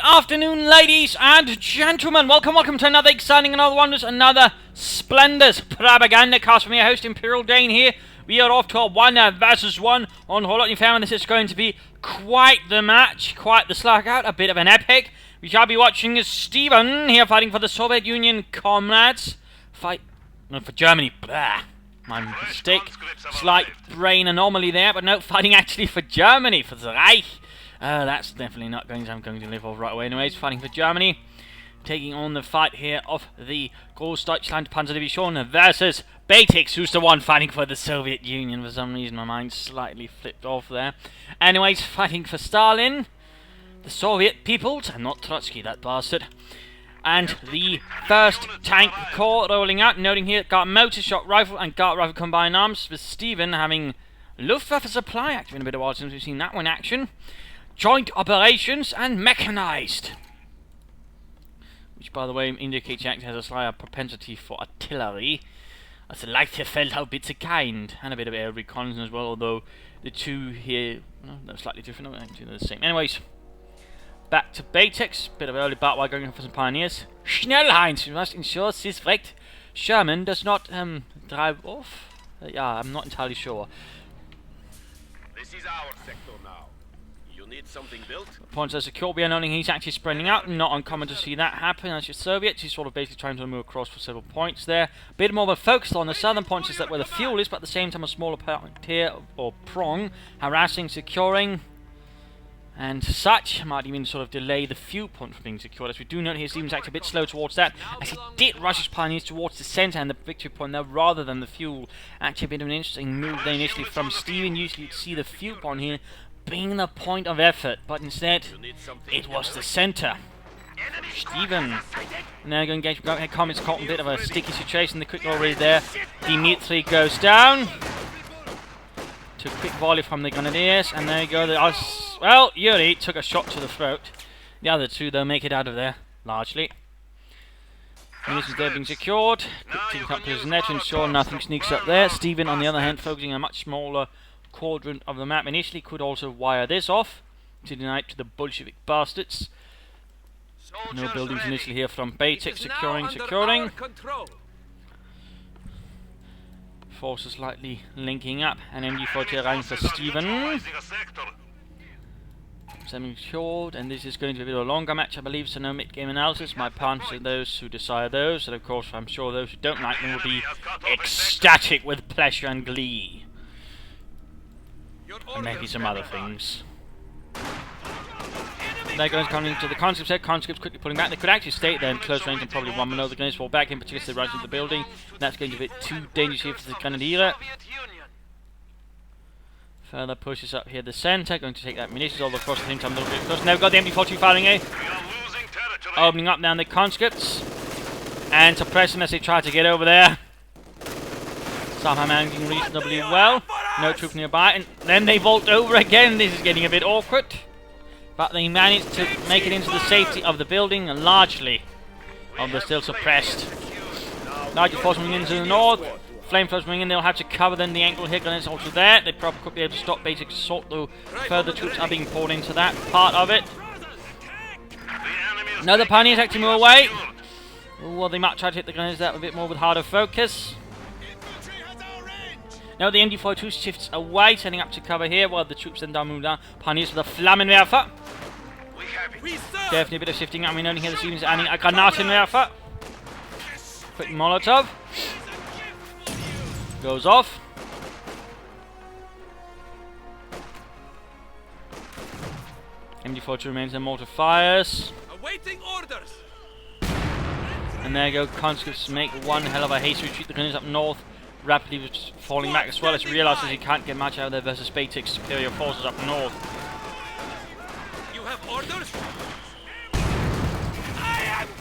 afternoon, ladies and gentlemen. Welcome to another exciting, another wondrous, another splendid Propagandacast from your host, Imperial Dane here. We are off to a 1 versus 1 on Holotny Family. This is going to be quite the match, quite the slug out, a bit of an epic. We shall be watching Stephenn here fighting for the Soviet Union comrades. No, for Germany. Blah. My mistake. Slight brain anomaly there, but no, fighting actually for Germany, for the Reich. That's definitely not going to, I'm going to live off right away anyways. Fighting for Germany. Taking on the fight here of the Großdeutschland Panzerdivision versus Batex, who's the one fighting for the Soviet Union. For some reason my mind slightly flipped off there. Anyways, fighting for Stalin, the Soviet peoples, and not Trotsky, that bastard. And the first tank corps rolling out, noting here, got motor shot rifle and guard rifle combined arms, with Stephenn having Luftwaffe supply. Actually been a bit of a while since we've seen that one in action. Joint operations and mechanized. Which, by the way, indicates he actually has a slight propensity for artillery. That's a leichte Feldhaubitze kind. And a bit of air reconnaissance as well, although the two here, well, they're slightly different. No, actually they're the same. Anyways, back to Batex. Bit of early bat while going for some pioneers. Schnellheinz, we must ensure this wrecked Sherman does not drive off. Yeah, I'm not entirely sure. This is our sector now. You need something built? Points are secure, we are knowing he's actually spreading out. Not uncommon to see that happen. As your Soviets, he's sort of basically trying to move across for several points there. A bit more of a focus on the southern points, is that where the fuel is, but at the same time a smaller point here, or prong, harassing, securing, and such. Might even sort of delay the fuel point from being secured. As we do note here, Stephen's actually a bit slow towards that, as he did rush his pioneers towards the centre and the victory point there rather than the fuel. Actually a bit of an interesting move there initially from Stephenn. Usually you'd see the fuel point here being the point of effort, but instead it was the centre. Stephenn now going to engage. Comments caught in a bit of a sticky situation. The quick already there. Dimitri goes down. To a quick volley from the Grenadiers, and there you go. Well, Yuri took a shot to the throat. The other two, though, make it out of there, largely. Munitions there being secured. Quick up to his net to ensure nothing sneaks up there. Stephenn, on the other hand, focusing on a much smaller quadrant of the map. Initially, could also wire this off to deny it to the Bolshevik bastards. No buildings initially here from Batex. Securing. Forces slightly linking up, and MG40 running for Stephenn. Semi-short, and this is going to be a bit of a longer match, I believe, so no mid-game analysis. My puns are those who desire those, and of course I'm sure those who don't like them will be ecstatic with pleasure and glee. And maybe some other things. There goes coming to the conscripts here. Conscripts quickly pulling back. They could actually stay there in close range and probably one below. The Grenadiers fall back, in particular they rise into the building. That's going to be a bit too dangerous here for the Grenadier. Further pushes up here the centre, going to take that munitions all across the same time a little bit close. Now we've got the MD-42 firing here. Opening up now the conscripts. And suppressing as they try to get over there. Somehow managing reasonably well. No troop nearby. And then they vault over again. This is getting a bit awkward. But they managed to make it into the safety of the building, largely. Although they're still suppressed. Larger force moving into the north. Flamethrowers moving in, they'll have to cover then the angle here. Grenadiers also there. They probably could be able to stop basic assault, though further troops are being poured into that part of it. Another pioneers actually move away. Well, they might try to hit the Grenadiers that a bit more with harder focus. Now the MD-42 shifts away, setting up to cover here, while the troops then down move down. Pioneers with a Flammenwerfer. Definitely a bit of shifting. I mean, only here the students adding a Granatenwerfer. Quick Molotov. Goes off. MD-42 remains in mortar fires. Awaiting orders. And there you go. Conscripts make one hell of a hasty retreat. The Grenadiers up north rapidly falling back as well, as he realises he can't get much out of there versus Batex superior forces up north. You have orders?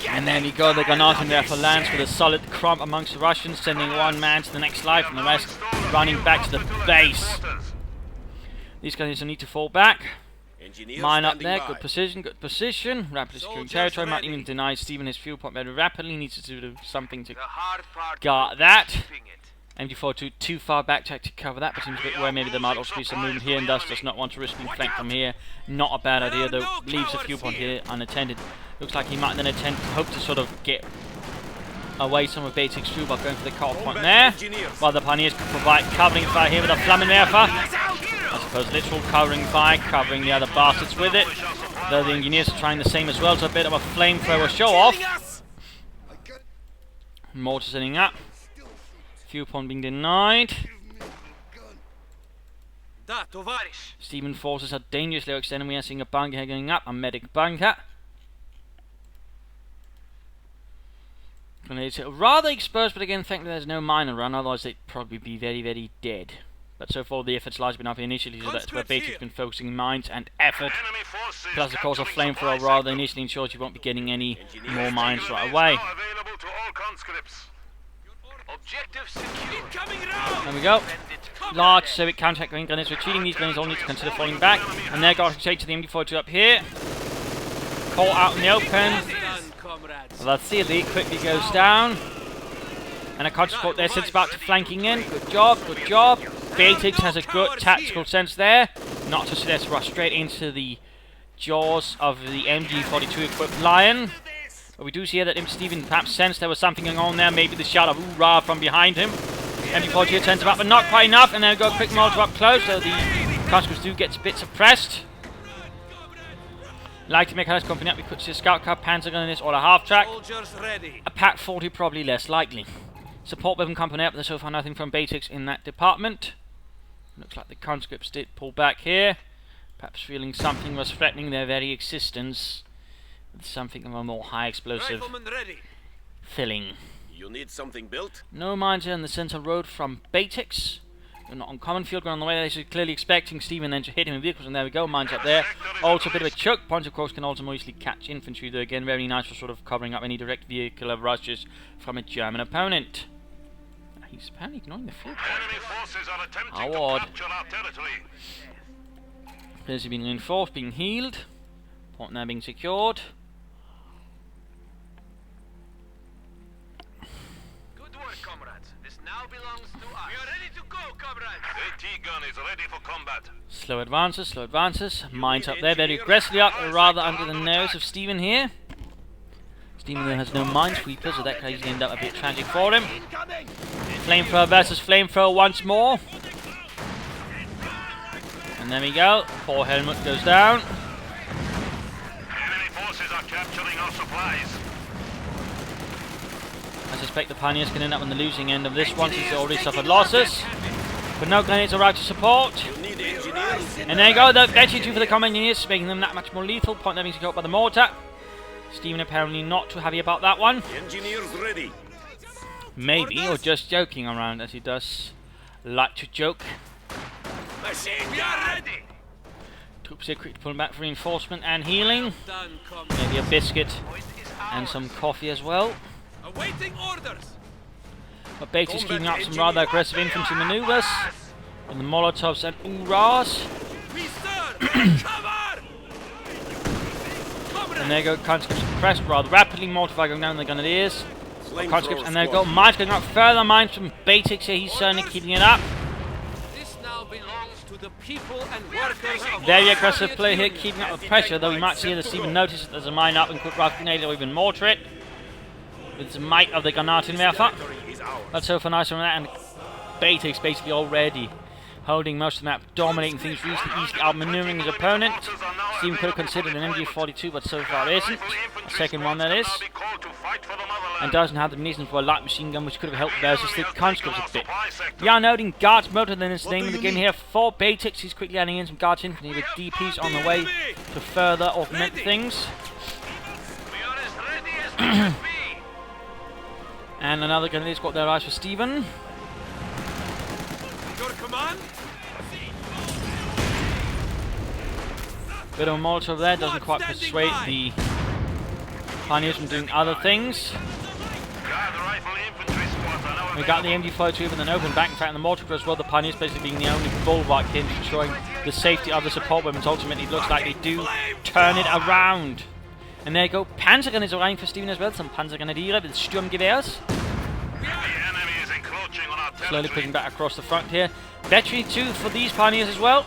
And then you go, the Granatenwerfer lands with a solid crump amongst the Russians, sending one man to the next life and the rest running back to the base. These guys need to fall back. Mine up there, good position. Rapidly securing territory, might even deny Stephenn his fuel point very rapidly. Needs to do something to guard that. MG42 too far back to actually cover that, but seems a bit where maybe there might also be some movement here, and thus does not want to risk being flanked from here. Not a bad idea, though. Leaves a few points here unattended. Looks like he might then hope to sort of get away some of Batex through by going for the cut-off point there. While the Pioneers can provide covering fire here with a Flammenwerfer. I suppose literal covering fire, covering the other bastards with it. Though the Engineers are trying the same as well, so a bit of a flamethrower show-off. Mortars setting up. Few point being denied. Stephenn forces are dangerously extended. We are seeing a bunker here going up, a medic bunker. It's rather exposed, but again, thankfully there's no miner run, otherwise they'd probably be very, very dead. But so far the effort's largely been up initially, so that's where Batex has been focusing mines and effort. Plus, of course, a flamethrower rather initially ensures you won't be getting any more mines right away. There we go. Large civic counterattack going grenades retreating. These grenades all need to consider falling back. And they're going straight to the MD42 up here. Call out in the open. Vasily quickly goes down. And a contra support there sits back to flanking in. Good job, good job. Batex has a good tactical sense there. Not to suggest rush straight into the jaws of the MG42 equipped Lion. But we do see here that Stephenn perhaps sensed there was something going on there. Maybe the shout of hoorah from behind him. MG42 turns him up, but not quite enough. And then go a quick Molotov up close, so the conscripts do get a bit suppressed. Like to make us company up, we could see a scout car, panzer gun in this, or a half track. A Pak 40 probably less likely. Support weapon company up, there's so far nothing from Batex in that department. Looks like the conscripts did pull back here. Perhaps feeling something was threatening their very existence. With something of a more high explosive filling. You need something built? No mines here in the central road from Batex. They're not on common field ground on the way. They're clearly expecting Stephenn then to hit him in vehicles, and there we go, mines up there. Also a bit of a choke. Points, of course, can also more easily catch infantry, though again, very nice for sort of covering up any direct vehicular rushes from a German opponent. He's apparently ignoring the field. How odd. Appears to be being reinforced, being healed. Point now being secured. Good work, comrades. This now belongs to us. We are ready to go, comrades. AT gun is ready for combat. Slow advances, slow advances. Mines up there, very aggressively up, rather under the nose of Stephenn here. Stephenn has no minesweeper, so that could easily end up a bit tragic for him. Flamethrower versus flamethrower once more. And there we go. Poor helmet goes down. Enemy forces are capturing our supplies. I suspect the Pioneers can end up on the losing end of this one since they already suffered losses. But no grenades are out to support. And there you go, the Veteran 2 for the common engineers, making them that much more lethal. Point there being secured by the mortar. Stephenn apparently not too happy about that one. Engineers ready. Maybe, or just joking around, as he does like to joke. We are ready. Troops here quick to pull back for reinforcement and healing. Maybe a biscuit and some coffee as well. Awaiting orders. But Batex is keeping up some rather aggressive infantry maneuvers with the Molotovs and Uras. We serve. Cover. And there go conscripts pressed rather rapidly. Mortify going down the Grenadiers. Conscripts, and there go mines going up further. Mines from Batex here. He's certainly keeping it up. This now belongs to the people and workers of Very aggressive play here, keeping up the pressure. Though we might see that Stephenn notice that there's a mine up and could rush grenade or even mortar it with the might of the Granatenwerfer. But so far nice on that, and Batex basically already holding most of the map, dominating things reasonably easily, outmaneuvering his opponent. Stephenn could have considered an MG42, but so far isn't. The second one, that is. And doesn't have the munitions for a light machine gun, which could have helped versus the conscripts a bit. We are noting Guards motor than is the name of the game here for Batex. He's quickly adding in some Guards infantry with DPs on the way to further augment things. And another Grenadiers got their eyes for Stephenn. your command. Bit of a Molotov there, doesn't quite persuade the Pioneers from doing other things. We got the MD42 with an open back, in fact, and the mortar as well. The Pioneers basically being the only bulwark here, ensuring the safety of the support weapons. Ultimately, it looks like they do turn it around. And there you go. Panzergun is arriving for Stephenn as well. Some Panzergrenadiere with Sturmgewehrs. Slowly pushing back across the front here. Battery 2 for these Pioneers as well.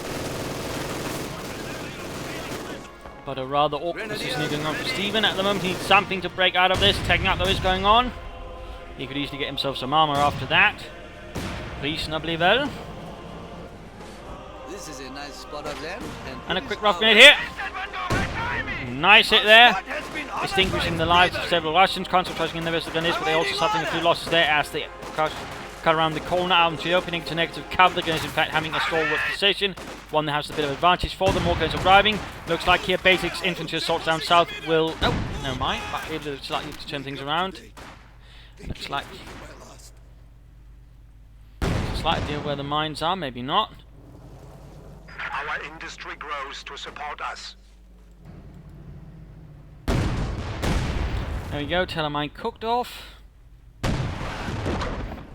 But a rather awkward position going on for Stephenn at the moment. He needs something to break out of this. Taking out though is going on. He could easily get himself some armor after that. Reasonably well. This is a nice spot of land. And a quick rough grenade here. Nice hit there. Extinguishing the lives of several Russians. Concentrating in the rest of the gunners, but they also suffering a few losses there as they cut around the corner out into the opening to negative cover. The gunners in fact having a stalwart position. One that has a bit of advantage for them. More guns arriving. Looks like here Batex infantry assaults down south will... Oh, never mind. Might be able to slightly to turn things around. Looks like... It's a slight deal where the mines are, maybe not. Our industry grows to support us. There we go, Telemine cooked off.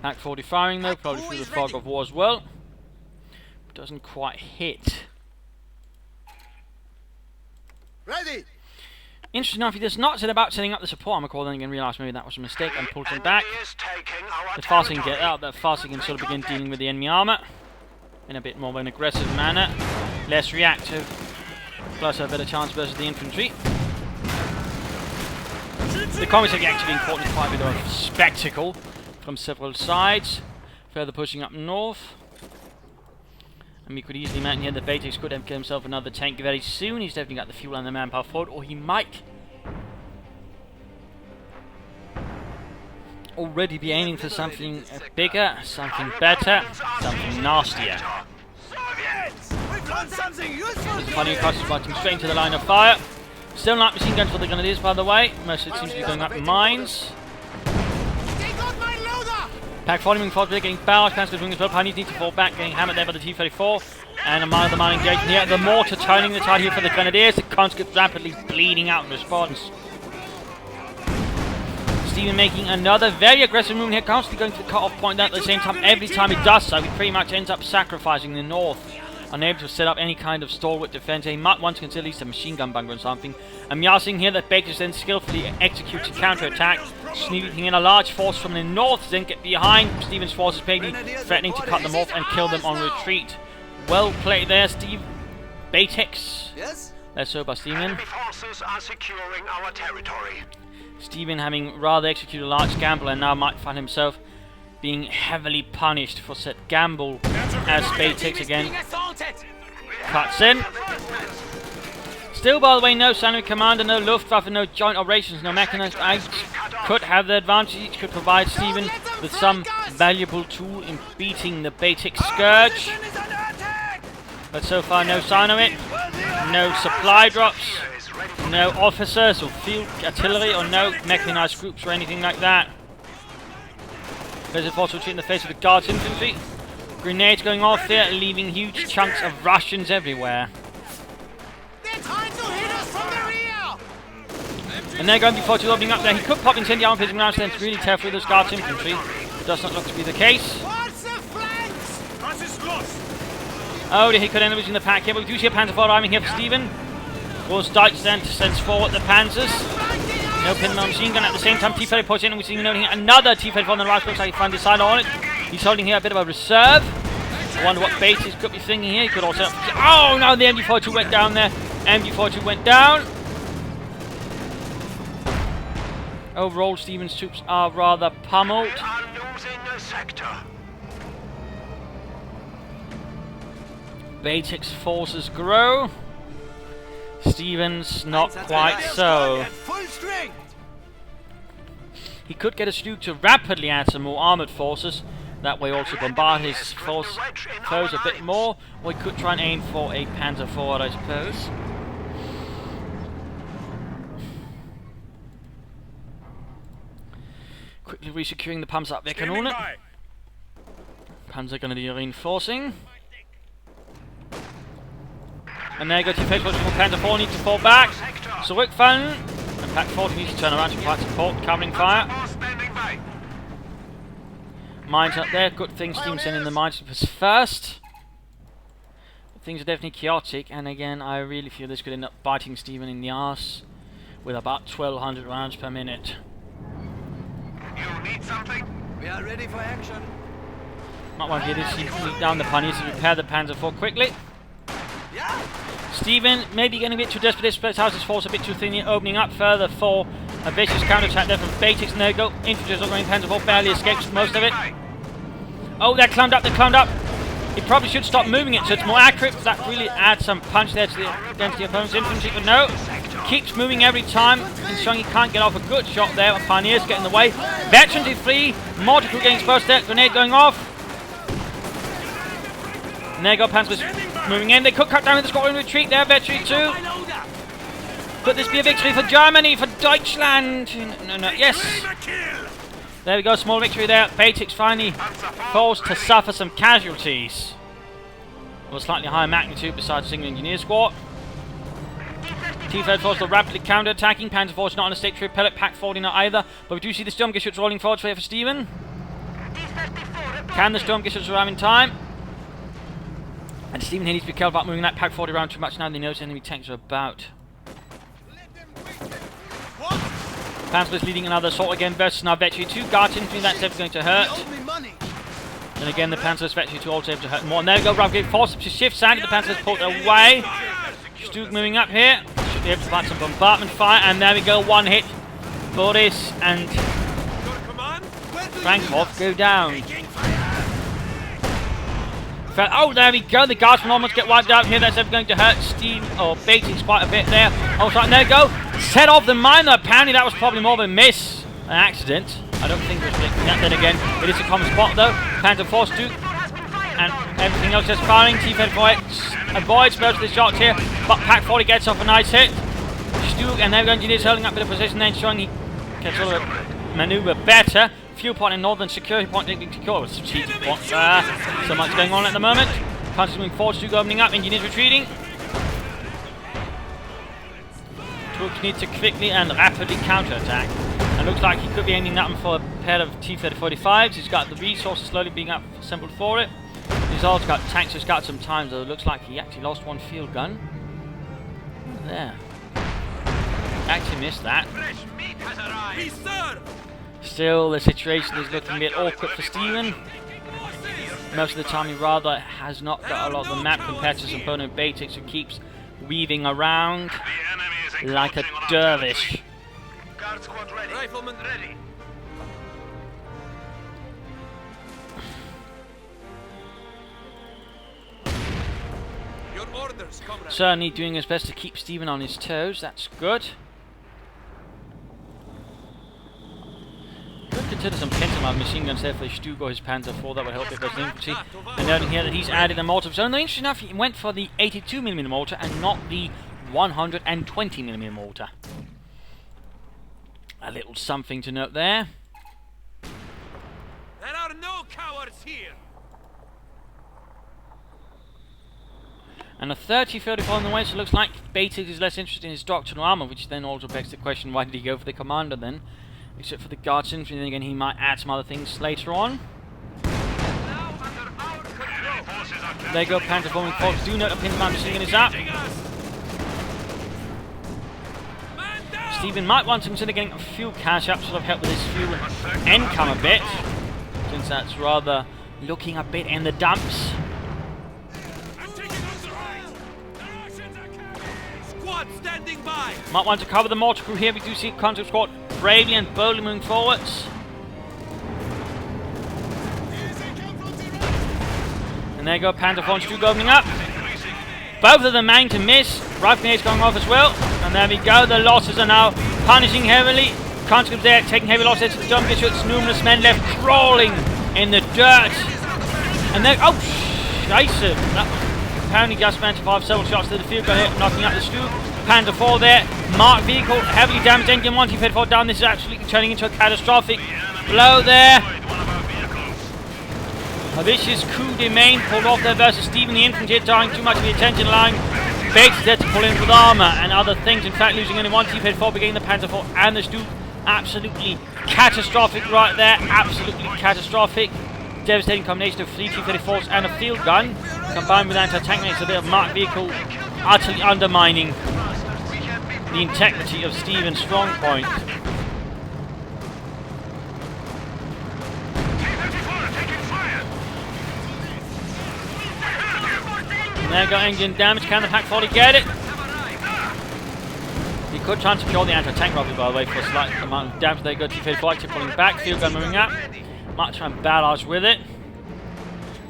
Pack 40 firing though, probably through the fog of war as well. Doesn't quite hit. Ready. Interesting enough, he does not set about setting up the support armor core, then again realised maybe that was a mistake and pulled him back. The faster he can get out, the faster he can sort of begin dealing with the enemy armor in a bit more of an aggressive manner. Less reactive, plus a better chance versus the infantry. The combat are actually important, quite a bit of a spectacle from several sides. Further pushing up north. And we could easily imagine here that Batex could have get himself another tank very soon. He's definitely got the fuel and the manpower for it, or he might already be aiming for something bigger, something better, something nastier. We've done something useful. Funny across fighting straight into the line of fire. Still not machine guns for the grenadiers, by the way. Most of it seems to be going up in mines. Take out my loader. Pack following forward, getting barrage plans doing as well. Pioneers need to fall back, getting hammered there by the T-34. And a mile of the mine engagement here. The mortar turning the tide here for the grenadiers. The conscripts rapidly bleeding out in response. Stephenn making another very aggressive move here, constantly going to the cut-off point at the same time. Every time he does so, he pretty much ends up sacrificing the north. Unable to set up any kind of stalwart defense. He might want to consider at least a machine gun bunker or something. And we are seeing here that Batex then skillfully executes a counter-attack, sneaking in a large force from the north, then get behind Stephenn's forces, threatening to cut them off and kill them on retreat. Well played there, Steve. Batex. Yes. Less so by Stephenn. Enemy forces are securing our territory. Stephenn having rather executed a large gamble and now might find himself being heavily punished for said gamble as Batex again cuts in. Still, by the way, no sign of commander, no Luftwaffe, no joint operations, no mechanized aids could have the advantage. Each could provide Stephenn with some valuable tool in beating the Batex scourge. But so far, no sign of it. No supply drops, no officers or field artillery, or no mechanized groups or anything like that. There's a force retreat in the face of the Guards infantry. Grenades going off there, leaving huge chunks of Russians everywhere. They're trying to hit us from the rear. And they're going before two opening up there. He could pop incendiary armor piercing rounds, then it's really tough with those Guards infantry. Does not look to be the case. What's the flanks? Oh, he could end up losing the pack here, but we do see a Panzer IV arriving here for Stephenn. Force Dykes then sends forward the Panzers. No pinman machine gun at the same time. T-34 puts in, and we're seeing another T-34 on the right. Looks like he found his side on it. He's holding here a bit of a reserve. I wonder what Batex could be thinking here. He could also... Oh no, the MG42 went down there. MG42 went down. Overall, Stephenn's troops are rather pummeled. We are losing a sector. Batex forces grow. Stephenn's not quite so. Full strength. He could get his Duke to rapidly add some more armoured forces. That way also bombard his foes a bit more. Or he could try and aim for a Panzer IV, I suppose. Quickly resecuring the pumps up their Kanone. Panzer gonna be reinforcing. And there you go, T-34 from Panzer IV needs to fall back. Zurückfallen. And Pack 40 needs to turn around to provide support, covering fire. Mines up there, good thing Stephenn sending the mines first. But things are definitely chaotic, and again, I really feel this could end up biting Stephenn in the arse with about 1200 rounds per minute. You need something? We are ready for action. Might want to get this fleet down the pioneers to repair the Panzer IV quickly. Yeah. Stephenn maybe getting a bit too desperate. This place houses force a bit too thin here, opening up further for a vicious counter-attack there from Batex. And there we go. Infantry's all going Panzer IV, barely escapes most of it. Oh, they're climbed up, He probably should stop moving it so it's more accurate, because that really adds some punch there to against the opponent's infantry. But no, keeps moving every time, ensuring he can't get off a good shot there. Pioneers get in the way. Veterans is free. Mortar crew getting exposed there. Grenade going off. And there you go, Panzers moving in. They could cut down with the squadron retreat there. Veteran 2. Could this be a victory for Germany, for Deutschland? No, yes. There we go, small victory there. Batex finally forced to suffer some casualties. Of a slightly higher magnitude besides the single engineer squad. T-34 still rapidly counter-attacking. Panzer IV not on a state to repel it. Pack 40 not either. But we do see the Sturmgeschütz rolling forward for Stephenn. Can the Sturmgeschütz arrive in time? And Stephenn here needs to be careful about moving that Pack 40 around too much now. They notice enemy tanks are about. Panzer is leading another assault again versus now Vetri 2. Guards infantry, that's never going to hurt. Then again, the Panzer is Vetri 2 also able to hurt more. And there we go, Ravgate forced to shift side. The Panzer is pulled away. Stug moving up here. Should be able to plant some bombardment fire. And there we go, one hit. Boris and Frankov go down. Oh, there we go. The guardsmen almost get wiped out here. That's ever going to hurt Steve or Batex quite a bit there. Oh, sorry, there we go. Set off the mine. Apparently, that was probably more of a miss, an accident. I don't think it was blinking that. Then again, it is a common spot though. Panzer IV Stug and everything else just firing. T-34 avoids most of the shots here, but Pack 40 gets off a nice hit. Stug and there we go. Engineers holding up a bit of position, then showing he can sort of maneuver better. Fuel point in northern security point being secured. Strategic point. So much going on at the moment. Panzers moving forward, Stug opening up, engineers retreating. Troops need to quickly and rapidly counter-attack. And looks like he could be aiming that one for a pair of T-35s. He's got the resources slowly being assembled for it. He's also got tanks, he's got some time, so it looks like he actually lost one field gun. There. Actually missed that. Still, the situation is looking a bit awkward for Stephenn. Most of the time he rather has not got a lot of the map compared to his opponent Batex, who keeps weaving around like a dervish. Guard squad ready. Rifleman ready. Your orders, comrade. Certainly doing his best to keep Stephenn on his toes. That's good. Could consider some Pentamar machine guns there for Stug or his Panzer IV. That would help if there's an infantry. And noting here that he's added a mortar of his own. Though interesting enough, he went for the 82mm mortar and not the 120mm mortar. A little something to note there. There are no cowards here. And a 30-34 on the way, so it looks like Batex is less interested in his doctrinal armor, which then also begs the question, why did he go for the commander then? Except for the guards infantry, then again he might add some other things later on. There you go, Panzer forming forward. Do note a Pinman machine gun is up. Stephenn might want to consider getting a fuel cache up to sort of help with his fuel income a bit, since that's rather looking a bit in the dumps. Squad standing by. Might want to cover the mortar crew here. We do see contact squad bravely and boldly moving forwards. And there you go, Panzer IV Stug opening up. Both of them managed to miss. Rifle grenades going off as well. And there we go, the losses are now punishing heavily. Conscripts there taking heavy losses to the Sturmgeschütz. Numerous men left crawling in the dirt. And then, oh, scheiße. Apparently just managed to fire several shots to the field gun here, knocking out the Stug. Panzer IV there. Marked vehicle, heavily damaged engine 1, T-34 down. This is absolutely turning into a catastrophic blow there. A vicious coup de main pulled off there versus Stephenn. The infantry drawing too much of the attention line. Bates there to pull in with armour and other things. In fact, losing only one T-34, beginning the Panzer IV and the Stug. Absolutely catastrophic right there. Absolutely catastrophic. Devastating combination of 3 T-34s and a field gun. Combined with anti-tank grenades, a bit of marked vehicle, utterly undermining the integrity of Stephenn's strong point. there you go, engine damage. Can the Pack 40 get it? He could try and secure the anti-tank rifle, by the way, for a slight amount of damage. There you go, T-34 actually pulling back. Field gun moving up. Might try and barrage with it.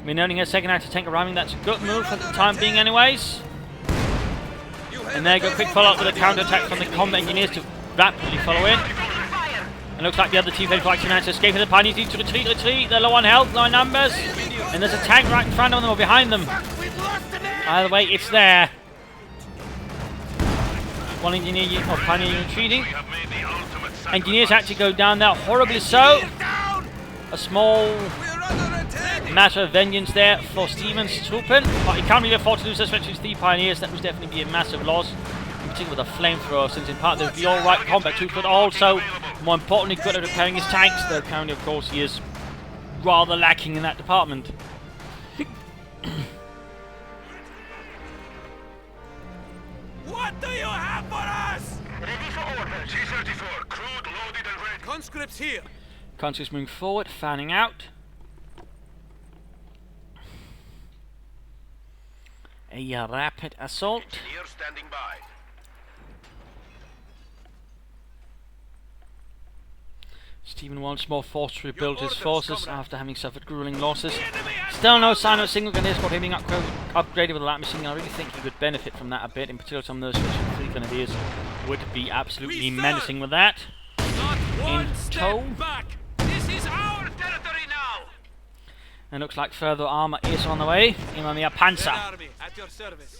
We're only a second anti-tank arriving. That's a good move for the time being anyways. And there you go, quick follow-up with a counter-attack from the combat engineers to rapidly follow in. It looks like the other T-34 actually managed to escape with the Pioneers need to retreat. They're low on health, low on numbers. And there's a tank right in front of them or behind them. Either way, it's there. One engineer or Pioneer retreating. Engineers actually go down there, horribly so. A small matter of vengeance there for Stephenn's Truppen. But he can't really afford to lose, especially with 3 Pioneers. That would definitely be a massive loss. In particular with a flamethrower, since in part they'd be alright combat troops, but also, more importantly, good at repairing his tanks. Though currently, of course, he is rather lacking in that department. What do you have for us? Ready for order. G-34, crude, loaded and ready. Conscripts here. Conscripts moving forward, fanning out. A rapid assault. Engineer standing by. Stephenn once more forced to rebuild his forces after having suffered grueling losses. Still no sign of a single Grenadier squad being upgraded with a light machine gun. I really think he could benefit from that a bit. In particular, some of those Section 3 Grenadiers would be absolutely menacing with that. In tow. This is our territory now. And looks like further armour is on the way. In on the Panzer. Army at your service.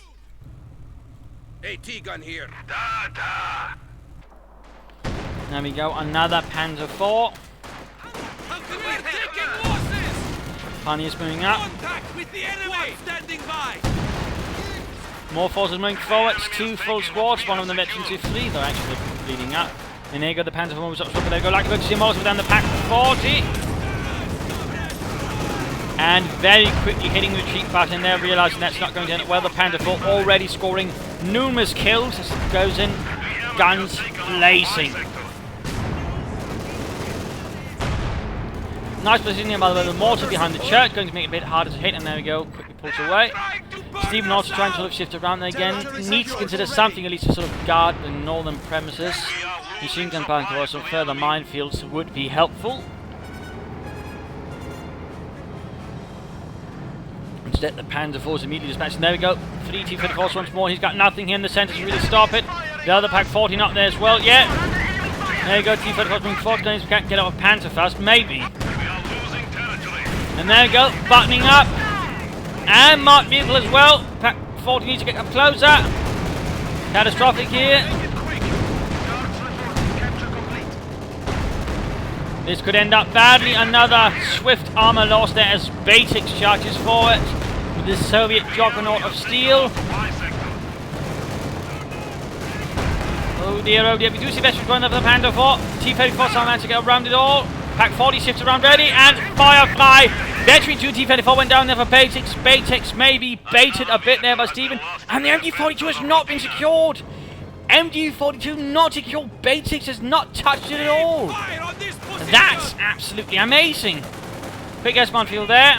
AT gun here. Da da. There we go, another Panzer 4. We're taking losses. Pioneers moving up. Contact with the enemy. Standing by. More forces moving forward. 2 full squads. One of them veterans to 3. They're actually bleeding up. And there you go, the Panzer 4 moves up. There you go, like to see Molotov down the Pack 40. And very quickly hitting the retreat button there, realising that's not going to end well. The Panzer 4 already scoring numerous kills as it goes in. Guns blazing. Nice positioning, by the way, the mortar behind the church, going to make it a bit harder to hit, and there we go, quickly pulls away. Stephenn also trying to sort of shift around there again. Needs to consider something at least to sort of guard the northern premises. Machine gun bunker or some further minefields would be helpful. Instead, the Panzer 4 is immediately dispatched, and there we go. 3 T-34s once more, he's got nothing here in the centre to really stop it. The other Pack 40 not there as well, yeah. There you go, T-34s moving forward, we can't get out of Panzer fast, maybe. And there you go, buttoning up. And marked vehicle as well. Pack 40 needs to get up closer. Catastrophic here. This could end up badly. Another swift armour loss there as Batex charges forward with the Soviet juggernaut of steel. Oh dear, we do see veterans going over the Panzer 4. T-34 somehow managed to get around it all. Pack 40 shifts around ready, and Firefly! Veteran 2 T-34 went down there for Batex. Batex maybe baited a bit there by Stephenn. And the MG42 has not been secured! MG42 not secured. Batex has not touched it at all. That's absolutely amazing. Quick S-bomb field there.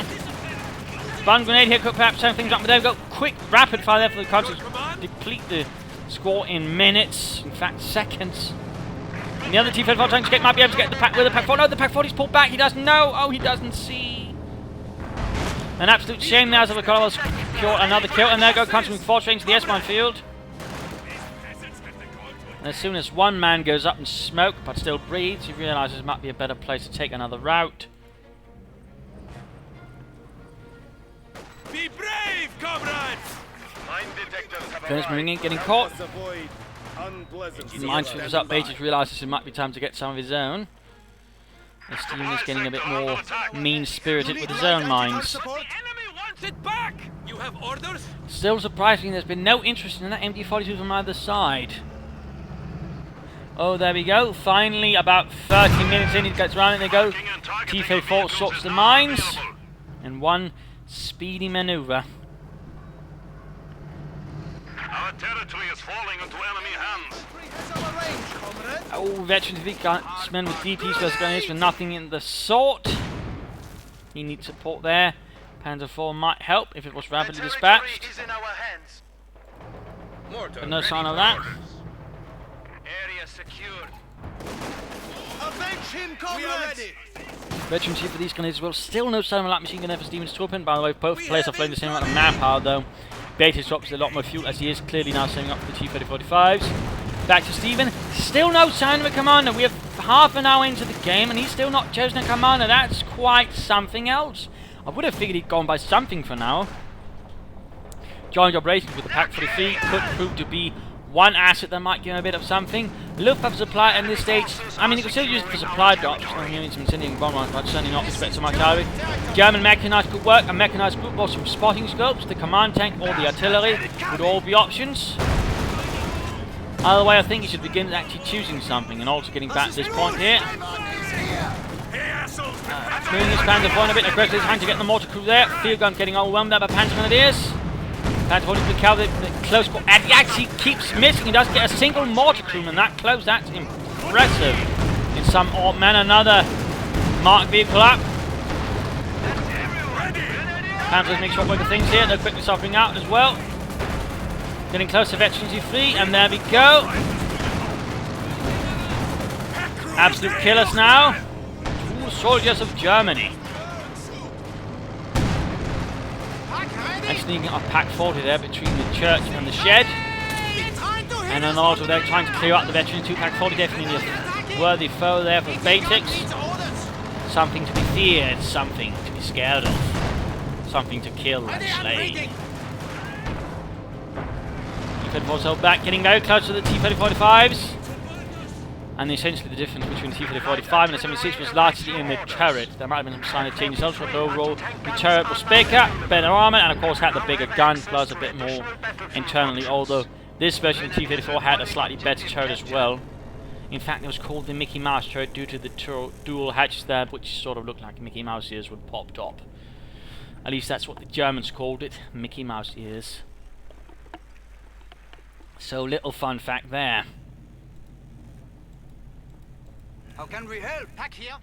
Stun grenade here could perhaps turn things up, but there we go. Quick rapid fire there for the country to deplete the score in minutes. In fact, seconds. And the other T-34 trying to get, might be able to get the Pack with the Pack 4. No, the Pack 40's pulled back. He doesn't know. Oh, he doesn't see. An absolute shame now as the Colonel's secured another kill. And there go Countryman 4 straight into the S-mine field. And as soon as one man goes up in smoke, but still breathes, he realises it might be a better place to take another route. Be brave, comrades! Gunners moving in, getting caught. Minesweeper is up, Batex realises it might be time to get some of his own. As Stephenn is getting a bit more mean-spirited with his own mines. You have orders? Still surprising, there's been no interest in that MG42 from either side. Oh, there we go. Finally, about 30 minutes in, he gets around and they go. T-34 sorts the mines. And one speedy manoeuvre. Our territory is falling into enemy hands. Oh, veteran defeatmen with DPs versus grenadiers for nothing in the sort. He needs support there. Panzer IV might help if it was rapidly dispatched. Is in our hands. Mortar But no ready sign of for that. orders. Area secured. Avenge him, comrades! Veteran chief for these grenades as well. Still no sign of a light machine gun there for Stephen's to open. By the way, both players are flying the same amount of manpower though. Batex drops a lot more fuel as he is clearly now setting up for the T-3045s. Back to Stephenn. Still no sign of a commander. We have half an hour into the game and he's still not chosen a commander. That's quite something else. I would have figured he'd gone by something for now. Joint operations with the Pack 43 could prove to be one asset that might give him a bit of something. Luftwaffe supply at this stage, I mean, you can still use it for supply drops. I'm using some sending bombers, but certainly not expect so much out of it. German mechanized could work, a mechanized group or some spotting scopes, the command tank or the artillery would all be options. Either way, I think he should begin actually choosing something, and also getting back to this point here. Moving his Panzer IV a bit aggressively, trying to get the mortar crew there. Field gun getting overwhelmed there by Panzer Grenadiers. Panzer holding the cavalry, the close call, and he actually keeps missing. He does get a single mortar crewman that close. That's impressive. In some odd manner, another marked vehicle up. Panzers make short work of things here. They're quickly suffering out as well. Getting close to Veterans U3, and there we go. Absolute killers now. Two soldiers of Germany. And sneaking off Pack 40 there between the church and the shed. And then also they're trying to clear up the Veterans 2 Pack 40. Definitely a worthy foe there for Batex. Something to be feared, something to be scared of. Something to kill and slay. T-34s held back, getting very close to the T-3045s. And essentially the difference between the T-3045 and the 76 was largely in the turret. There might have been some sign of changes elsewhere, but overall the turret was bigger, better armor, and of course had the bigger gun, plus a bit more internally, although this version of the T-34 had a slightly better turret as well. In fact, it was called the Mickey Mouse turret due to the dual hatches there, which sort of looked like Mickey Mouse ears would pop top. At least that's what the Germans called it, Mickey Mouse ears. So little fun fact there. How can we help? Pack here.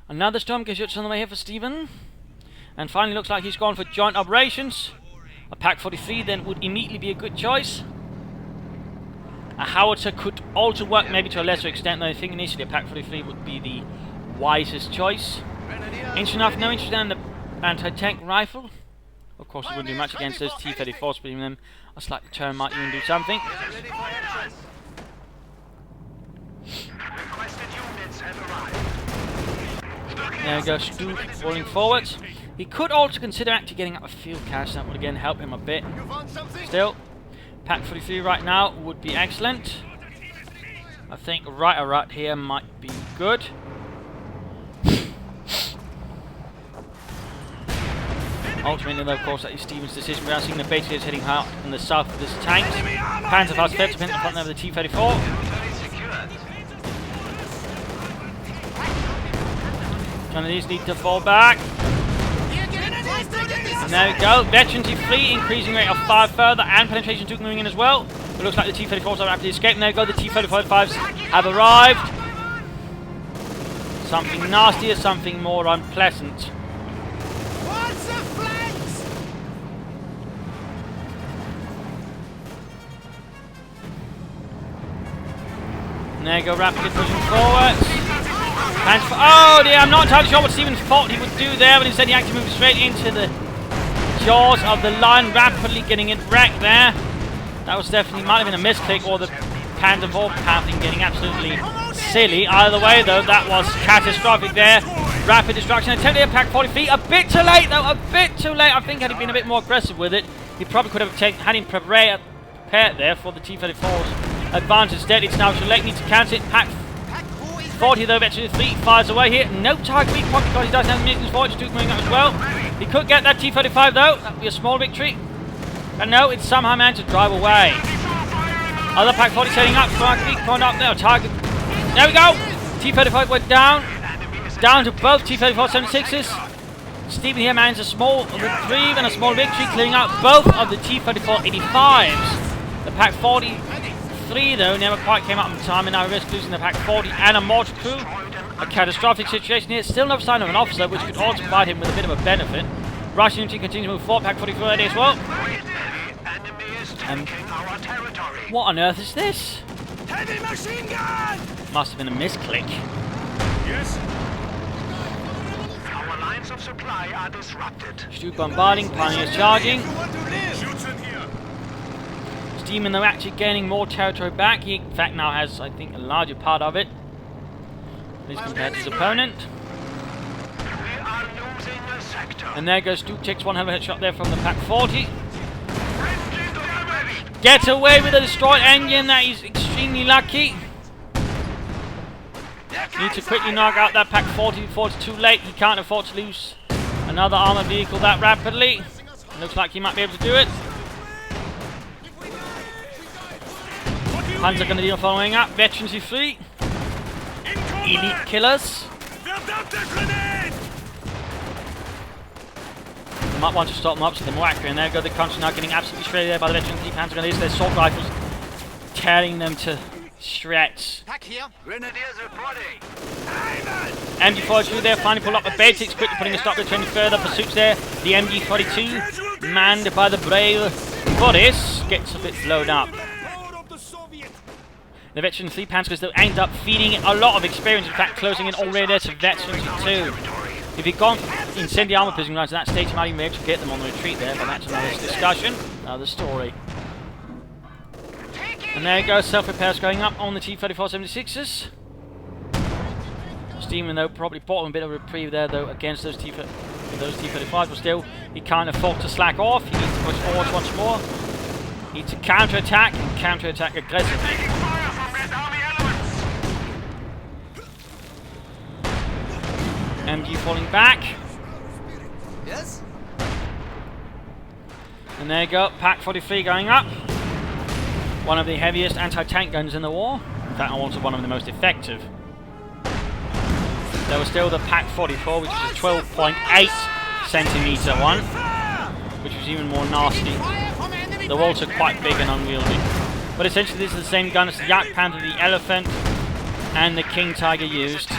Another storm gets on the way here for Stephenn. And finally looks like he's gone for joint operations. A Pack 43 then would immediately be a good choice. A howitzer could also work, maybe to a lesser extent, though I think initially a Pack 43 would be the wisest choice. Interesting enough, no interest in the anti-tank rifle. Of course, it wouldn't do much against those T-34s, but even them, a slight turn might even do something. There we go, Stu rolling forwards. He could also consider actually getting up a field cache, that would again help him a bit. Still, Pack 43 right now would be excellent. I think right here might be good. Ultimately, though, of course, that is Stephen's decision. We are seeing the base is heading out in the south of this tank. Panzer fast fed to pin the front of the T-34. None of these need to fall back. And there we go. Veteran T3 increasing rate of 5 further, and penetration 2 moving in as well. It looks like the T-34s are rapidly escaping. There we go. The T-35s have arrived. Something nastier, something more unpleasant. And there you go, rapidly pushing forwards. Oh dear, I'm not entirely sure what Stephenn thought he would do there, but instead he actually moved straight into the jaws of the line, rapidly getting it wrecked there. That was definitely, might have been a misclick, or the Panzer IV pathing getting absolutely silly. Either way though, that was catastrophic there. Rapid destruction, attempted to Pack 40 feet, a bit too late though, a bit too late. I think had he been a bit more aggressive with it, he probably could have had him prepared there for the T-34's advantage. Instead, it's now too late, needs to cancel it. Pack 40 though, Veteran 3 fires away here. No target weak point because he does have munitions for it. Moving up as well. He could get that T-35 though. That would be a small victory. And no, it's somehow managed to drive away. Other Pack 40 setting up. Target weak point up there. Target. There we go. T-35 went down. Down to both T-34 76s. Stephenn here managed a small reprieve and a small victory, clearing out both of the T-34 85s. The Pack 43 though never quite came up in time, and now risks losing the Pack 40 and a mortar crew. a catastrophic situation here. Still no sign of an officer, which could also provide him with a bit of a benefit. Russian unit continues to move forward. Pack 44 ready as well. What on earth is this? Heavy machine gun! Must have been a misclick. Yes. Our lines of supply are disrupted. Stu bombarding, pioneers charging. Shoots in here. Stephenn though actually gaining more territory back. He in fact now has, I think, a larger part of it, at least compared to his opponent. We are losing a sector. And there goes Stu, takes one hell of a headshot there from the Pack 40. Gets away with a destroyed engine. That is extremely lucky. Need to quickly knock out that Pack 40 before it's too late. He can't afford to lose another armored vehicle that rapidly. Looks like he might be able to do it. Panzer Grenadier following up. Veterans free. Elite killers. Might want to stop them up so they're more accurate. And there go the country now getting absolutely shredded there by the veterans. Panzer Grenadiers, their assault rifles tearing them to shreds. Pack here. Grenadiers reporting. MG42 there, finally pulled up the Batex, quickly putting a stop to any further pursuits there. The MG42, manned by the brave Boris, gets a bit blown up. The veteran 3 Panzers though ends up feeding it a lot of experience, in fact closing in already there to veterans 2. If he'd gone incendiary armor piercing rounds at that stage, he might even be able to get them on the retreat there, but that's another discussion, another story. And there goes self-repairs going up on the T-34-76s. Stephenn though probably bought him a bit of a reprieve there though against those T-35s, but still he can't afford to slack off. He needs to push forwards once more. He needs to counter-attack and counter-attack aggressively. MG falling back. Yes? And there you go, Pack 43 going up. One of the heaviest anti-tank guns in the war. In fact, also one of the most effective. There was still the Pack 44, which is a 12.8 centimeter one, which was even more nasty. The walls are quite big and unwieldy. But essentially this is the same gun as the Yak Panther, the Elephant, and the King Tiger used.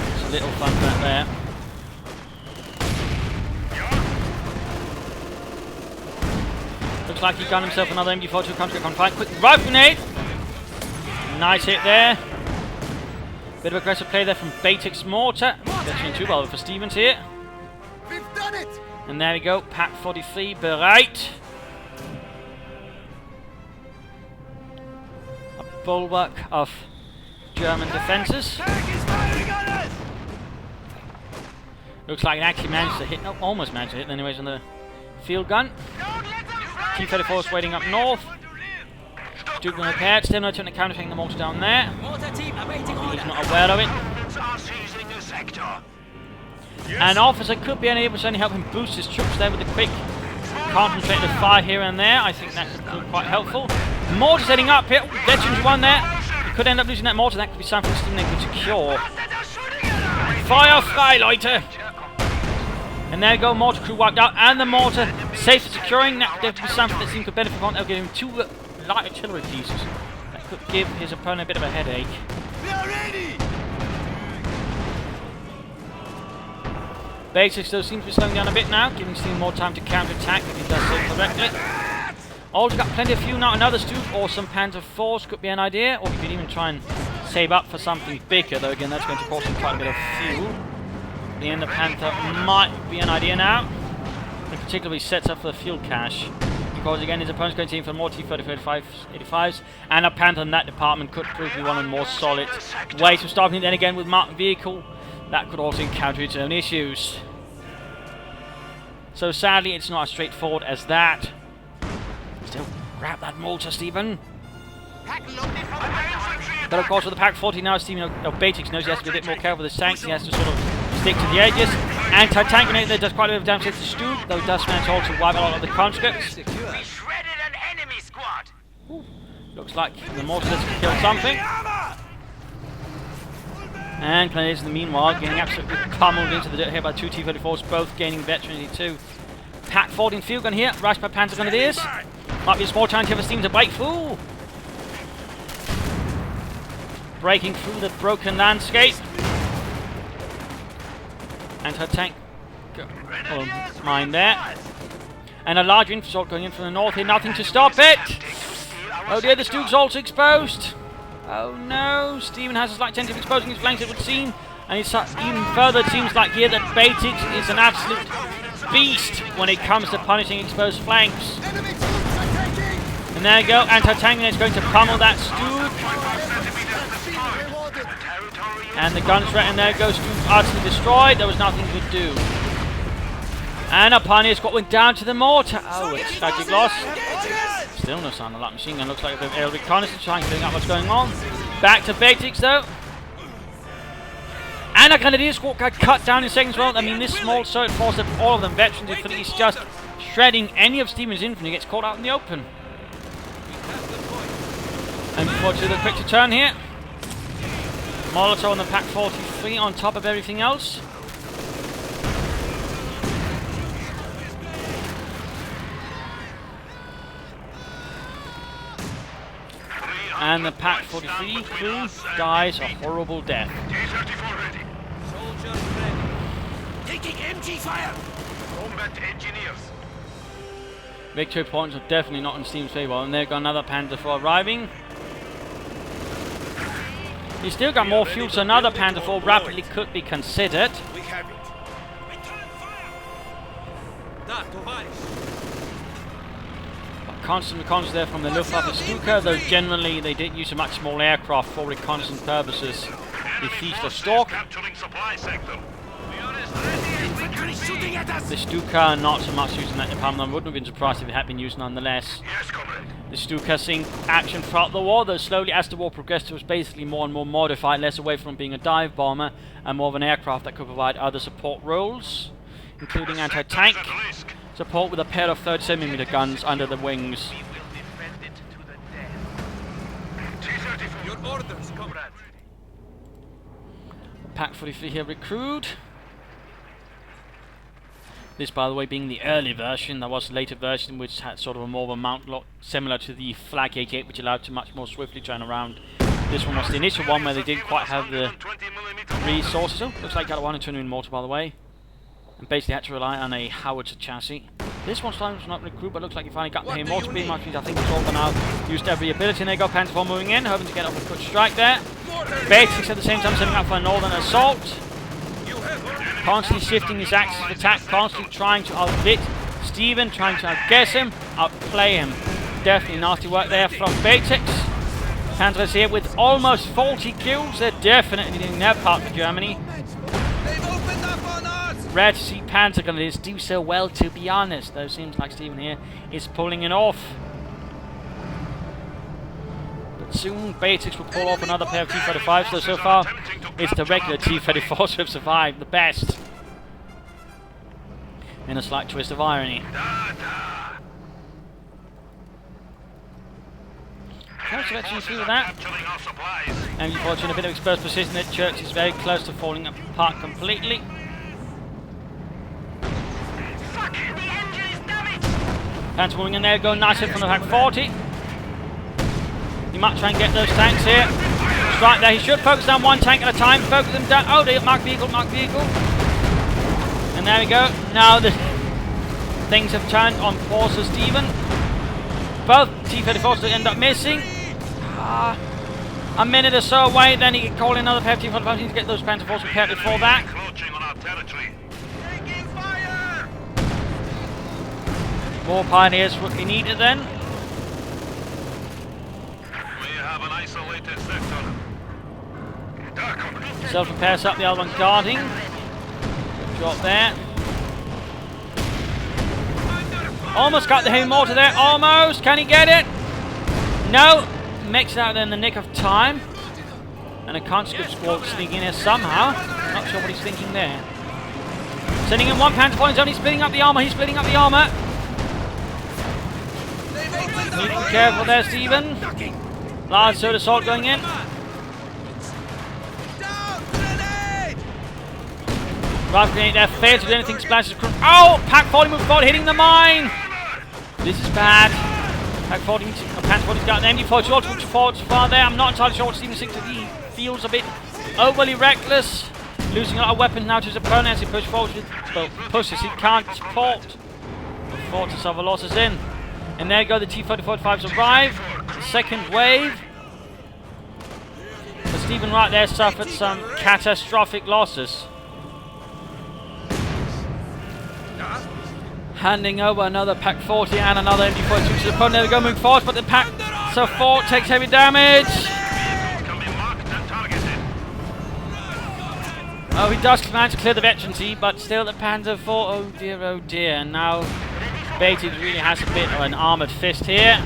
It's a little fun back there. Looks like he got himself another MG42 country confined. Quick rifle grenade! Nice hit there. Bit of aggressive play there from Batex mortar. Veteran 2 well for Stevens here. We've done it! And there we go, Pack 43 bereit. A bulwark of German defences. Looks like it actually managed to hit, no, almost managed to hit anyways on the field gun. T-34 is waiting up north. Duke and repaired, still no attempt to counter-tank the mortar down there. He's not aware of it. An officer could be unable to certainly help him boost his troops there with a quick concentrated fire here and there. I think that could prove quite helpful. Mortar's heading up here. Veterans one there. He could end up losing that mortar. That could be something Stephenn could secure. Fire frei, Leute! And there you go, mortar crew wiped out, and the mortar safe and securing. That could be something that Stephenn could benefit from. They'll give him 2 light artillery pieces. That could give his opponent a bit of a headache. We are ready! Batex still seems to be slowing down a bit now, giving Stephenn more time to counter-attack if he does so correctly. Also got plenty of fuel now, another Stu or some Panther 4s could be an idea, or he could even try and save up for something bigger, though again that's going to cost him quite a bit of fuel. The end of Panther might be an idea now, in particular he sets up for the fuel cache, because again his opponent's going to aim for more T-35s, and a Panther in that department could prove to be one of the more solid ways of stopping it. Then again with marked vehicle, that could also encounter its own issues. So sadly it's not as straightforward as that. Still, grab that mortar, Stephenn. But of course with the Pack 40 now, Stephenn, Batex knows he has to be a bit more careful with his tanks. He has to sort of stick to the edges. Anti-tank grenade there does quite a bit of damage to Stu, though he does manage to also wipe a lot of the conscripts. We shredded an enemy squad. Looks like the mortar has killed something. And Grenadiers in the meanwhile getting absolutely pummeled into the dirt here by 2 T-34s, both gaining veterancy too. Pack 14 field gun here, rushed by Panzer Grenadiers. Might be a small chance here for Stephenn to break through. breaking through the broken landscape. Anti-tank mine there. And a large infantry going in from the north here, nothing to stop it! Oh dear, the Stuke's also exposed! Oh no, Stephenn has a slight tendency of exposing his flanks, it would seem. And it's even further, it seems like here that Batex is an absolute beast when it comes to punishing exposed flanks. And there you go, anti-tank is going to pummel that Stuke. And the gun's right, and there goes Stuke utterly destroyed. There was nothing he could do. And a pioneer squad went down to the mortar. Oh, it's tragic loss. Still no sign of that machine gun. Looks like a bit of aerial reconnaissance, trying to figure out what's going on. Back to Batex though. And a Grenadier squad got cut down in seconds. Well, I mean, this small solid force of all of them veterans is at least just shredding any of Stephenn's infantry gets caught out in the open. And before to the quick to turn here. Molotov on the Pack 43 on top of everything else. And the Pack 43 crew dies a horrible death. Taking MG fire! Combat engineers. Victory points are definitely not in Steam's favour. And they've got another Panzer IV arriving. He's still got more fuel, so another Panzer IV rapidly could be considered. We have it. Constant reconnaissance there from the Luftwaffe Stuka, though generally they didn't use so much small aircraft for reconnaissance purposes. The Feast or Stalk. The Stuka not so much using that department. I wouldn't have been surprised if it had been used nonetheless. The Stuka seeing action throughout the war, though slowly as the war progressed it was basically more and more modified, less away from being a dive bomber and more of an aircraft that could provide other support roles, including anti-tank support with a pair of 37mm guns under the wings. Your orders, comrade. Pack 43 here recruit. This, by the way, being the early version. There was a later version which had sort of a more of a mount lock similar to the Flak 88, which allowed to much more swiftly turn around. This one was the initial one where they didn't quite have the resources. Oh, looks like got a 120mm mortar, by the way. And basically had to rely on a howitzer chassis. This one's time was not recruit, but looks like he finally got the mortar beam, which means I think it's all gone out. Used every ability, and they got Panzer IV moving in, hoping to get off a quick strike there. Batex at the same time setting up for a northern assault. Constantly shifting his axis of attack, constantly trying to outwit Stephenn, trying to outguess him, outplay him. Definitely nasty work there from Batex. Panthers here with almost 40 kills. They're definitely doing their part for Germany. Rare to see Panzer Grenadiers do so well, to be honest, though it seems like Stephenn here is pulling it off. But soon Batex will pull off another pair of T-35s, so far it's the regular T-34s who have survived the best. In a slight twist of irony. Church actually through that. And you're watching a bit of exposed position. The church is very close to falling apart completely. Panzer moving in there, going nice hit from the Pack 40. He might try and get those tanks here. Strike there, he should focus down one tank at a time, focus them down. Oh, they mark vehicle, mark vehicle. And there we go. Now the things have turned on pause for Stephenn. Both T-34s will end up missing. A minute or so away, then he can call in another pair of T-35s. He needs to get those Panzer IVs prepared before that. More pioneers would be needed then. We have an isolated sector. Self-repairs up, the other one guarding. Good job there. Almost got the heavy mortar there, almost. Can he get it? No. Makes it out there in the nick of time. And a conscript squad sneaking in here somehow. Not sure what he's thinking there. Sending in one Panzer IV, he's only splitting up the armour. He's splitting up the armour. Need to be careful there, Stephenn. Large sword assault going in. Rifle grenade there, fails to do anything, splashes across. Oh! Pack 40 move forward, hitting the mine! This is bad. Pack 40, Panzer 40's got an MD4, short forward so far there. I'm not entirely sure what Stephenn thinks of the feels a bit overly reckless. Losing a lot of weapons now to his opponent as he pushes forward. Well, pushes, he can't support. Fortress other losses in. And there you go, the T-4045s arrive. The second wave. But Stephenn right there suffered some catastrophic losses. Handing over another Pack 40 and another MD42 to the opponent. There we go, moving forward, but the Pack 4 takes heavy damage. Oh, he does manage to clear the veterancy, but still the Panzer 4, oh dear, and now Batex really has a bit of an armoured fist here.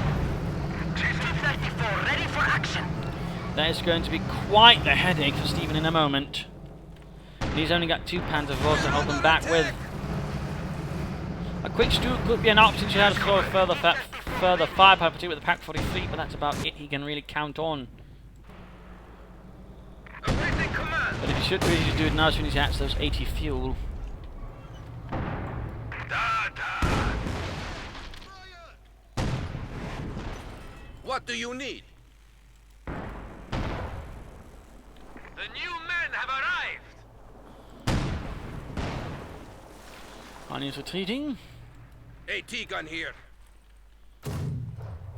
That is going to be quite the headache for Stephenn in a moment. He's only got 2 Panzer 4s to hold him back with. A quick stew could be an option to have for further firepower, particularly with the Pack 43, but that's about it he can really count on. But if he should really just do it now as soon as he has those 80 fuel. What do you need? The new men have arrived! Arnie is retreating. AT gun here.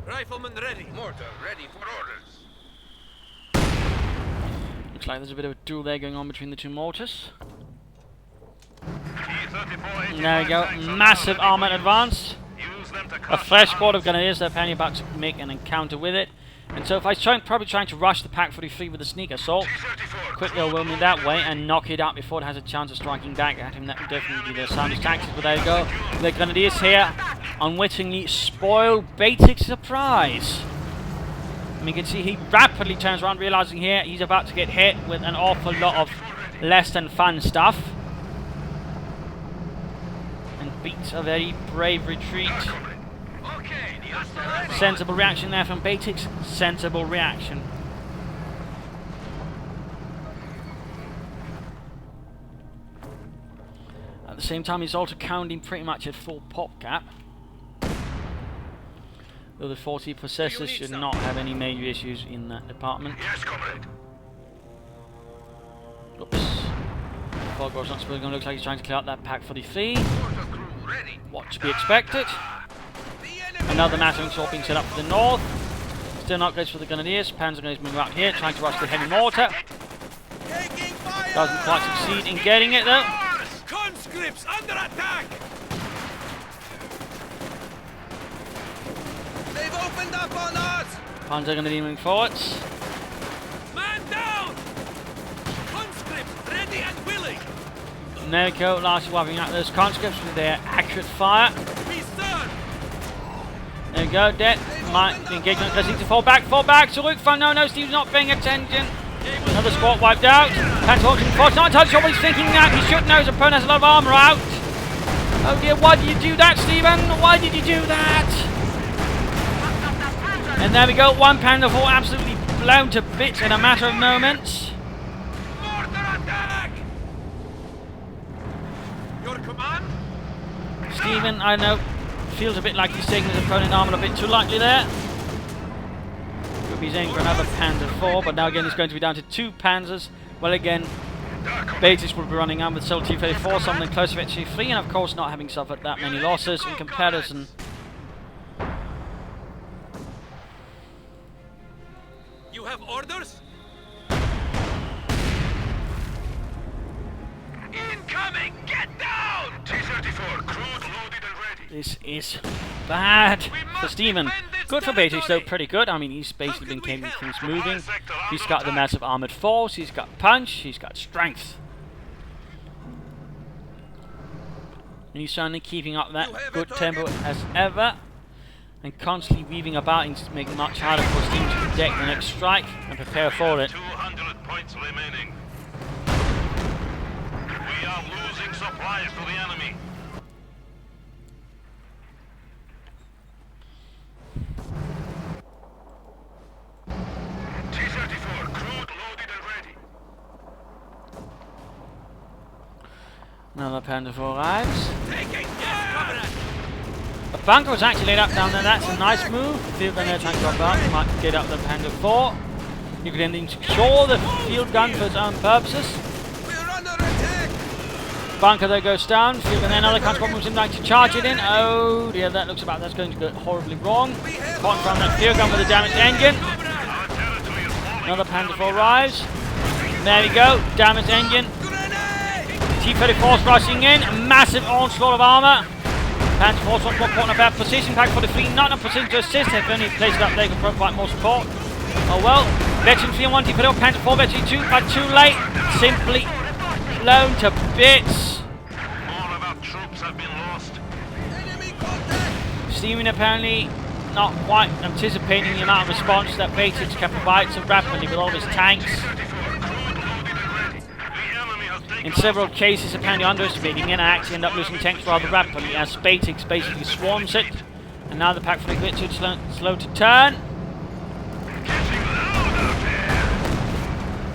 Rifleman ready. Mortar ready for orders. Looks like there's a bit of a duel there going on between the two mortars. There we go, massive armoured advance. A fresh squad of Grenadiers, they're apparently about to make an encounter with it. And so if I was probably trying to rush the Pack 43 with a sneak assault, quickly overwhelm me that way and knock it out before it has a chance of striking back at him, that would definitely be the soundest tactics. But there you go, the Grenadiers here unwittingly spoil Batex's surprise. And you can see he rapidly turns around, realizing here he's about to get hit with an awful lot of less than fun stuff. And beats a very brave retreat. Sensible reaction there from Batex. Sensible reaction. At the same time, he's also counting pretty much at full pop cap. Though the 40 possessors should not have any major issues in that department. Yes, comrade. Oops. Fogor's not supposed to look like he's trying to clear out that Pack 43. What to be expected. Another massive assault being set up for the north. Still not good for the Grenadiers. Panzer Grenadiers moving out here, trying to rush the heavy mortar. Doesn't quite succeed in getting it though. Conscripts under attack! They've opened up on us! Panzer Grenadiers moving forwards. Man down! Conscripts ready and willing! And there we go, largely wiping out those conscripts with their accurate fire. There we go, dead. Might be engagement because he needs to fall back, zurückfahren. No, Steve's not paying attention. Another squad wiped out. Panzer force, not entirely sure what he's thinking now. He should know his opponent has a lot of armour out. Oh dear, why did you do that, Stephenn? Why did you do that? And there we go, 1 Panzer 4 absolutely blown to bits in a matter of moments. Your command? Stephenn, I know, feels a bit like he's taking his opponent armour a bit too lightly there. Could be aiming for another Panzer 4, but now again he's going to be down to 2 Panzers. Well again, Batex will be running out with Sol T-34, something close to T-3, and of course not having suffered that many losses in comparison. You have orders? Incoming! Get down! T-34, crude loaded and ready. This is bad for Stephenn. Good for Batex though, pretty good. I mean, he's basically been keeping things moving. He's got the massive armoured force, he's got punch, he's got strength. And he's certainly keeping up that good tempo as ever. And constantly weaving about and making it much harder for his team to protect the next strike and prepare for it. 200 points remaining. We are losing supplies to the enemy. T-34, crude loaded and ready. Another Panzer 4 arrives. Taking fire! A bunker was actually laid up down there. That's a nice move. Field gunner trying to drop out. Might get up the Panzer 4. You can then secure the field gun for its own purposes. We're under attack! Bunker there goes down. Field gun, then another transport moves in like to charge it in. Oh dear, that looks about that's going to go horribly wrong. Caught from that field gun with a damaged engine. Another Panzer IV arrives. There we go, damaged engine. T-34's rushing in, a massive onslaught of armour. Panzer IV's once more caught in a bad position. Pack 43 not in a position to assist. If only placed it up there, can provide more support. Oh well. Veteran 3 and 1 T-34, Panzer IV, Veteran 2, but too late. Simply blown to bits. All of our troops have been lost. Enemy contact! Stephenn apparently not quite anticipating the amount of response that Batex can provide so rapidly with all of his tanks. In several cases, apparently underestimating it and actually end up losing tanks rather rapidly as Batex basically swarms it. And now the pack for the bit too slow to turn.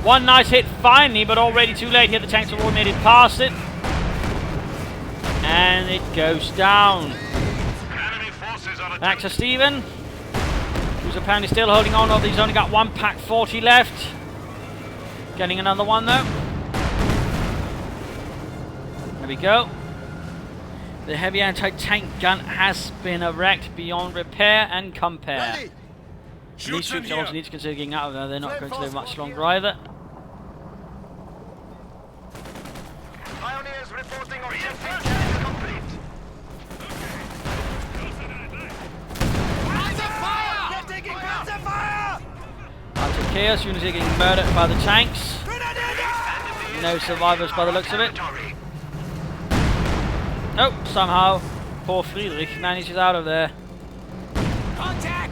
One nice hit finally, but already too late here. The tanks have already made it past it. And it goes down. Back to Stephenn, who's apparently still holding on, although he's only got one pack 40 left. Getting another one though. There we go. The heavy anti-tank gun has been wrecked beyond repair and compare. Ready! And these troops also need to consider getting out of there. They're not going to live much longer either. Pioneers reporting objective check complete. Lots of chaos, units are getting murdered by the tanks. No survivors by the looks of it. Oh, somehow poor Friedrich manages out of there. Contact!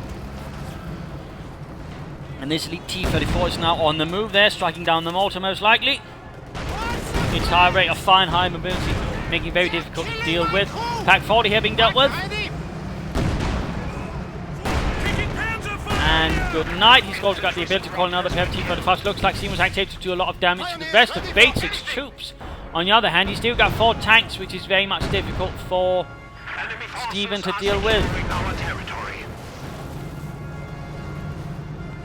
And this elite T-34 is now on the move there, striking down the mortar most likely. Its high rate of fire and high mobility making it very difficult to deal with. Pack 40 here being dealt with. And good night. He's also got the ability to call another pair of T-35. Looks like Stephenn was activated to do a lot of damage to the rest of Batex troops. On the other hand, he's still got 4 tanks, which is very much difficult for Stephenn to deal with.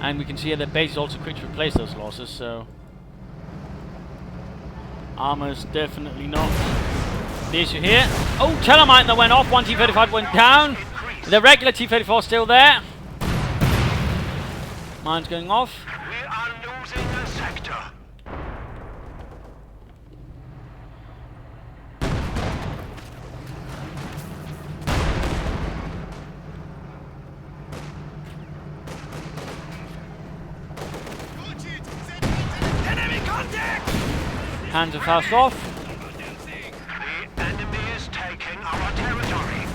And we can see here that Batex is also quick to replace those losses, so armor's definitely not the issue here. Oh, Telemite that went off. One T-35 went down. The regular T-34 still there. Mine's going off. We are losing a sector. Enemy contact! Panzer fast off. The enemy is taking our territory.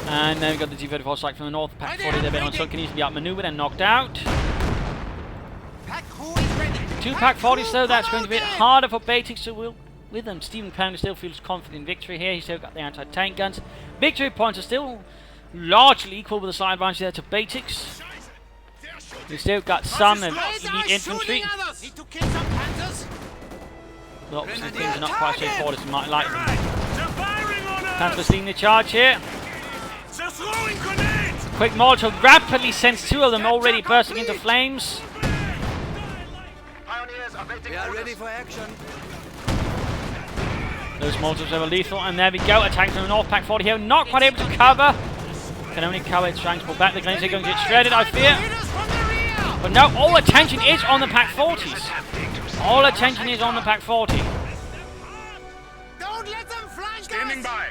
And then we've got the T-34 strike from the north. Pack 40 there, but on so can easily be outmaneuvered and knocked out. Pack who is ready? 2 Pack 40s though, that's going to be a bit harder for Batex to will with them. Stephenn apparently still feels confident in victory here. He's still got the anti-tank guns. Victory points are still largely equal with a slight advantage there to Batex. We've still got some elite infantry. Need to kill some panzers? But obviously things are not quite straightforward as we might like them. Panzer's leading the charge here. Quick Molotov rapidly sends 2 of them already bursting into flames. Pioneers awaiting We are orders. ready for action. Those Molotovs are lethal, and there we go. Attack from the north. Pack 40 here, not quite able to cover. Can only cover its trying to pull back. The grenades are going to get shredded, I fear. Hit us from the rear! But no, all attention is on the Pack 40s. All attention is on the Pack 40. Don't let them flank Standing us! by.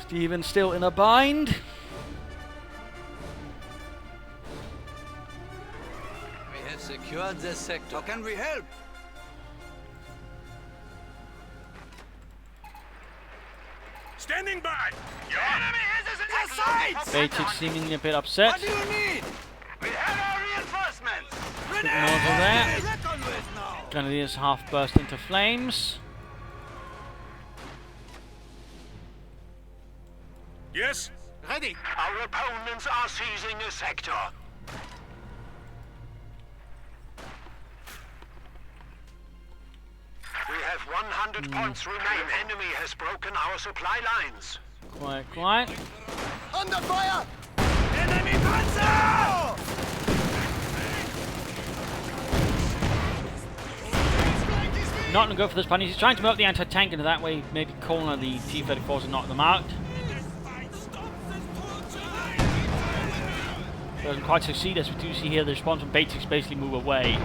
Stephenn still in a bind. We have secured this sector. How can we help? Standing by. Your enemy is in your sights. Batex seemingly a bit upset. What do you need? We have our reinforcements. Molotov there. Get on with now. Grenadiers half burst into flames. Yes. Ready! Our opponents are seizing a sector. We have 100 points remaining. Enemy has broken our supply lines. Quiet, quiet. Under fire! Enemy panzer! Not going to go for this plan. He's trying to move up the anti-tank into that way, maybe corner the T-34s and knock them out. Doesn't quite succeed, as we do see here the response from Batex basically move away.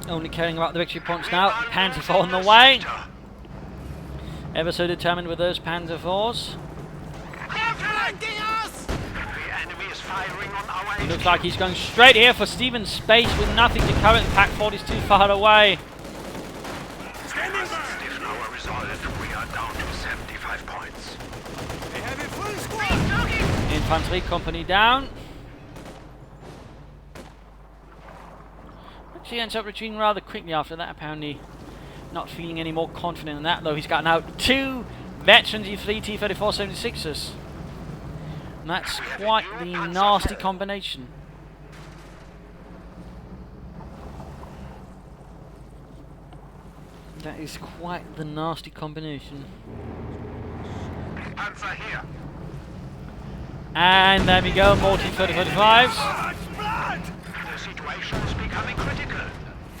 Only caring about the victory points now. Panzer IV on the way. Ever so determined with those Panzer IVs. It looks like he's going straight here for Stephenn's space with nothing to cover. The Pack 40 is too far away. Our resolve. We are down to 75 points. They have a full squad! Infantry company down. Actually ends up retreating rather quickly after that, apparently not feeling any more confident in that, though he's got now 2 veteran G3 T-34-76s. And that's quite the nasty combination. That is quite the nasty combination. Panzer here. And there we go, more T-30-35s. The situation is becoming critical.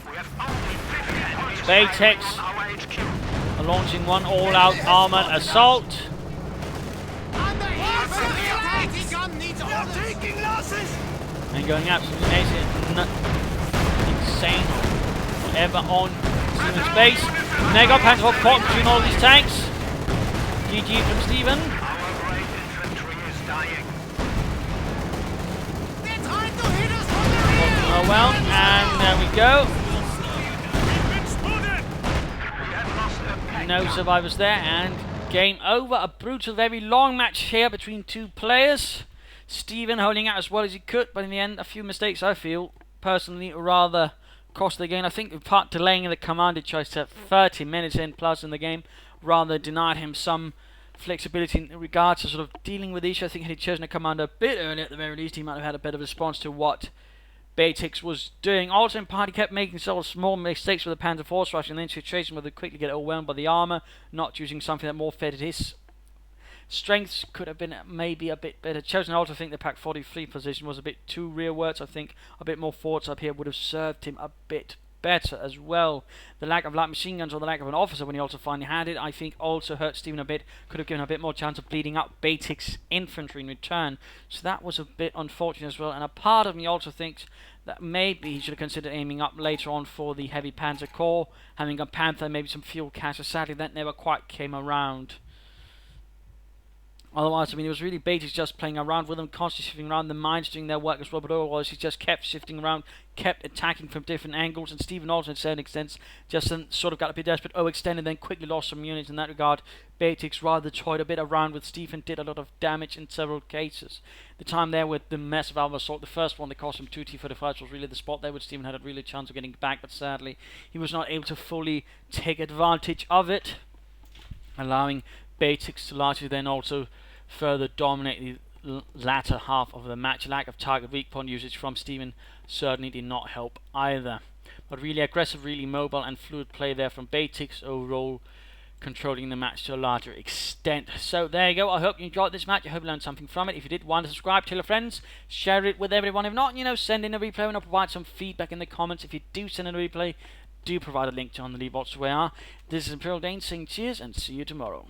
We have only 50 points Batex on our HQ. launching one all-out armoured assault. Taking losses! And going absolutely insane. Whatever on Stephenn's base. Mega Panzer caught between all these tanks. GG from Stephenn. Our great infantry is dying. They're trying to hit us from the rear! Oh well, and there we go. We have lost a pack. No survivors there, and game over. A brutal, very long match here between 2 players. Stephenn holding out as well as he could, but in the end, a few mistakes, I feel, personally, rather cost the game. I think part delaying the commander choice to 30 minutes in plus in the game rather denied him some flexibility in regards to sort of dealing with the issue. I think had he chosen a commander a bit early at the very least, he might have had a better response to what Batex was doing. Also, in part, he kept making sort of small mistakes with the Panzer Force rush in the situation where they quickly get overwhelmed by the armour, not choosing something that more fitted his strengths. Could have been maybe a bit better chosen. I also think the Pack 43 position was a bit too rearwards. I think a bit more forwards up here would have served him a bit better as well. The lack of light machine guns or the lack of an officer when he also finally had it, I think also hurt Stephenn a bit. Could have given a bit more chance of bleeding up Batex infantry in return. So that was a bit unfortunate as well. And a part of me also thinks that maybe he should have considered aiming up later on for the heavy Panzer Corps, having a Panther, maybe some fuel cache. Sadly, that never quite came around. Otherwise, I mean, it was really Batex just playing around with them, constantly shifting around, the mines doing their work as well, but otherwise he just kept shifting around, kept attacking from different angles, and Stephenn also, to a certain extent, just sort of got a bit desperate, overextended, then quickly lost some units in that regard. Batex rather toyed a bit around with Stephenn, did a lot of damage in several cases. The time there with the massive Alva assault, the first one that cost him 2 T-35s was really the spot there where Stephenn had a really chance of getting back, but sadly, he was not able to fully take advantage of it, allowing Batex to largely then also further dominate the latter half of the match. Lack of target weak point usage from Stephenn certainly did not help either. But really aggressive, really mobile and fluid play there from Batex, overall controlling the match to a larger extent. So there you go. I hope you enjoyed this match. I hope you learned something from it. If you did, want to subscribe, tell your friends, share it with everyone. If not, send in a replay and I'll provide some feedback in the comments. If you do send in a replay, do provide a link to on the leave box where. This is Imperial Dane saying cheers and see you tomorrow.